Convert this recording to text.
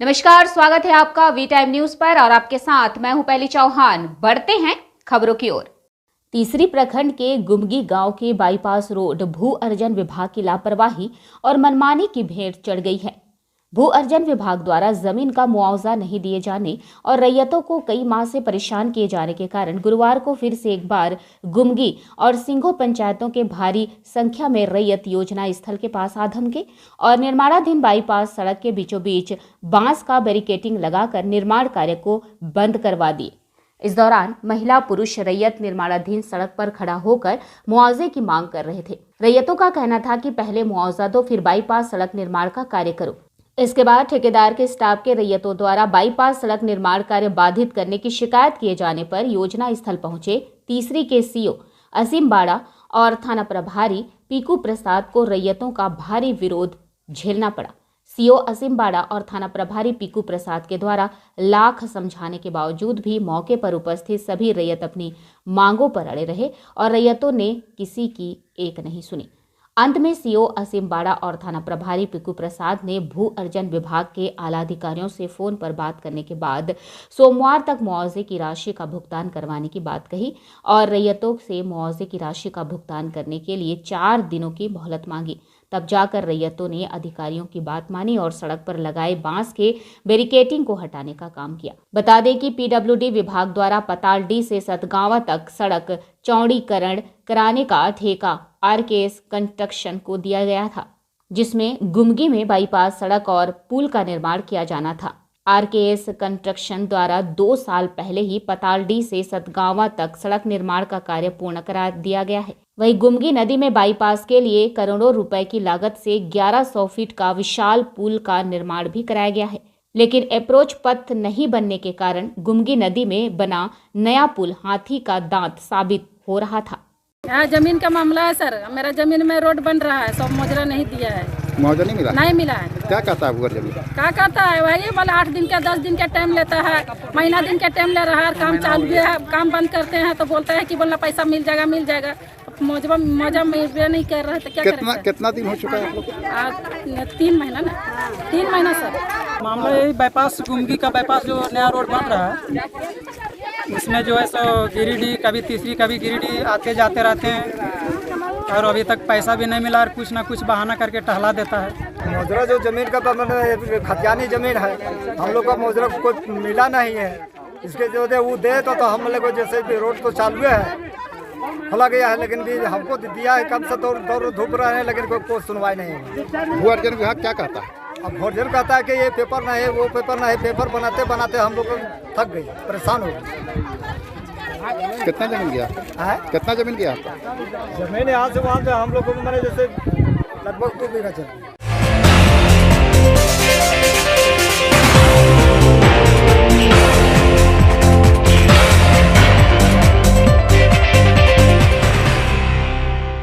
नमस्कार, स्वागत है आपका वी टाइम न्यूज पर और आपके साथ मैं हूं पहली चौहान। बढ़ते हैं खबरों की ओर। तीसरी प्रखंड के गुमगी गांव के बाईपास रोड भू अर्जन विभाग की लापरवाही और मनमानी की भेंट चढ़ गई है। भू अर्जन विभाग द्वारा जमीन का मुआवजा नहीं दिए जाने और रैयतों को कई माह से परेशान किए जाने के कारण गुरुवार को फिर से एक बार गुमगी और सिंघो पंचायतों के भारी संख्या में रैयत योजना स्थल के पास आ धमके और निर्माणाधीन बाईपास सड़क के बीचों बीच बांस का बैरिकेटिंग लगाकर निर्माण कार्य को बंद करवा दिए। इस दौरान महिला पुरुष रैयत निर्माणाधीन सड़क पर खड़ा होकर मुआवजे की मांग कर रहे थे। रैयतों का कहना था कि पहले मुआवजा दो, फिर बाईपास सड़क निर्माण का कार्य करो। इसके बाद ठेकेदार के स्टाफ के रैयतों द्वारा बाईपास सड़क निर्माण कार्य बाधित करने की शिकायत किए जाने पर योजना स्थल पहुंचे तीसरी के सीओ असीम बाड़ा और थाना प्रभारी पीकू प्रसाद को रैयतों का भारी विरोध झेलना पड़ा। सीओ असीम बाड़ा और थाना प्रभारी पीकू प्रसाद के द्वारा लाख समझाने के बावजूद भी मौके पर उपस्थित सभी रैयत अपनी मांगों पर अड़े रहे और रैयतों ने किसी की एक नहीं सुनी। अंत में सीओ असीम बाड़ा और थाना प्रभारी पीकू प्रसाद ने भू अर्जन विभाग के आला अधिकारियों से फोन पर बात करने के बाद सोमवार तक मुआवजे की राशि का भुगतान करवाने की बात कही और रैयतों से मुआवजे की राशि का भुगतान करने के लिए 4 दिनों की मोहलत मांगी। तब जाकर रैयतों ने अधिकारियों की बात मानी और सड़क पर लगाए बांस के बैरिकेटिंग को हटाने का काम किया। बता दें कि पीडब्ल्यूडी विभाग द्वारा पतालडी से सतगावा तक सड़क चौड़ीकरण कराने का ठेका आरकेएस कंस्ट्रक्शन को दिया गया था, जिसमें गुमगी में बाईपास सड़क और पुल का निर्माण किया जाना था। आरकेएस कंस्ट्रक्शन द्वारा 2 साल पहले ही पतालडी से सतगावा तक सड़क निर्माण का कार्य पूर्ण करा दिया गया है। वहीं गुमगी नदी में बाईपास के लिए करोड़ों रुपए की लागत से 1100 फीट का विशाल पुल का निर्माण भी कराया गया है, लेकिन अप्रोच पथ नहीं बनने के कारण गुमगी नदी में बना नया पुल हाथी का दांत साबित हो रहा था। यहाँ जमीन का मामला है सर। मेरा जमीन में रोड बन रहा है, सब मुआवजा नहीं दिया है। मुआवजा नहीं मिला? नहीं मिला है। क्या कहता है वो जमीन? क्या कहता है वही वाला 8 दिन का 10 दिन का टाइम लेता है, महीना दिन का टाइम ले रहा है। काम चालू है, काम बंद करते हैं तो बोलता है कि बोलना पैसा मिल जाएगा। मुआवजा नहीं कर रहे तो क्या करें? कितना दिन हो चुका है आप लोग? 3 महीना ना, 3 महीना सर। मामला यही बाईपास गुमगी का बाईपास जो नया रोड बन रहा है, इसमें जो है सो गिरिडीह कभी तीसरी कभी गिरिडीह आते जाते रहते हैं और अभी तक पैसा भी नहीं मिला और कुछ ना कुछ बहाना करके टहला देता है। मुआवजा जो जमीन का खतियानी जमीन है, हम लोग का मुआवजा कोई मिला नहीं है। इसके जो दे वो दे तो हम लोग को जैसे भी रोड तो चालू है, खोला गया है, लेकिन भी हमको दिया है कम से दौड़ धूप रहे हैं, लेकिन कोई सुनवाई नहीं है। भू अर्जन विभाग क्या कहता है? अब भोजन कहता है कि ये पेपर नहीं है, वो पेपर नहीं है। पेपर बनाते बनाते हम लोग थक गए, परेशान हो गए। कितना जमीन गया? कितना जमीन गया? जमीन यहाँ से वहाँ से हम लोग को मैंने जैसे लगभग 2 बीघा चल